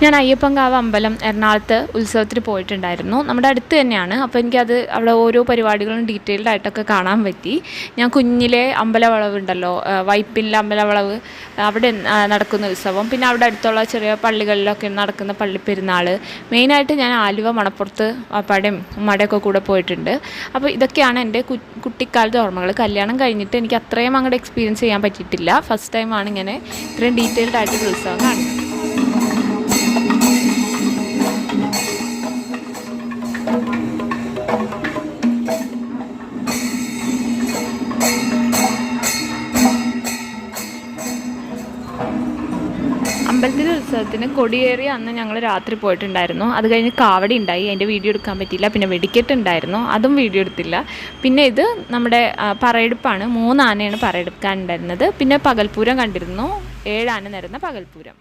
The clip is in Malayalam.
ഞാൻ അയ്യപ്പൻകാവ് അമ്പലം എറണാകുളത്ത് ഉത്സവത്തിന് പോയിട്ടുണ്ടായിരുന്നു. നമ്മുടെ അടുത്ത് തന്നെയാണ്. അപ്പോൾ എനിക്കത് അവിടെ ഓരോ പരിപാടികളും ഡീറ്റെയിൽഡ് ആയിട്ടൊക്കെ കാണാൻ പറ്റി. ഞാൻ കുഞ്ഞിലെ അമ്പലവളവുണ്ടല്ലോ, വൈപ്പിനിലെ അമ്പലവളവ്, അവിടെ നടക്കുന്ന ഉത്സവം, പിന്നെ അവിടെ അടുത്തുള്ള ചെറിയ പള്ളികളിലൊക്കെ നടക്കുന്ന പള്ളിപ്പെരുന്നാൾ, മെയിനായിട്ട് ഞാൻ ആലുവ മണപ്പുറത്ത് വാപ്പാടെയും ഉമ്മാടെയൊക്കെ കൂടെ പോയിട്ടുണ്ട്. അപ്പോൾ ഇതൊക്കെയാണ് എൻ്റെ കുട്ടിക്കാലത്തെ ഓർമ്മകൾ. കല്യാണം കഴിഞ്ഞിട്ട് എനിക്ക് അത്രയും അങ്ങോട്ട് എക്സ്പീരിയൻസ് ചെയ്യാൻ പറ്റിയിട്ടില്ല. ഫസ്റ്റ് ടൈമാണ് ഇങ്ങനെ ഇത്രയും ഡീറ്റെയിൽഡ് ആയിട്ടൊരു ഉത്സവം കാണുന്നത്. അമ്പലത്തിലെ ഉത്സവത്തിന് കൊടിയേറിയ അന്ന് ഞങ്ങൾ രാത്രി പോയിട്ടുണ്ടായിരുന്നു. അത് കഴിഞ്ഞ് കാവടി ഉണ്ടായി, അതിൻ്റെ വീഡിയോ എടുക്കാൻ പറ്റിയില്ല. പിന്നെ വെടിക്കെട്ട് ഉണ്ടായിരുന്നു, അതും വീഡിയോ എടുത്തില്ല. പിന്നെ ഇത് നമ്മുടെ പറയെടുപ്പാണ്. 3 ആനയാണ് പറയെടുക്കാനുണ്ടായിരുന്നത്. പിന്നെ പകൽപ്പൂരം കണ്ടിരുന്നു, 7 ആന നിരന്ന പകൽപ്പൂരം.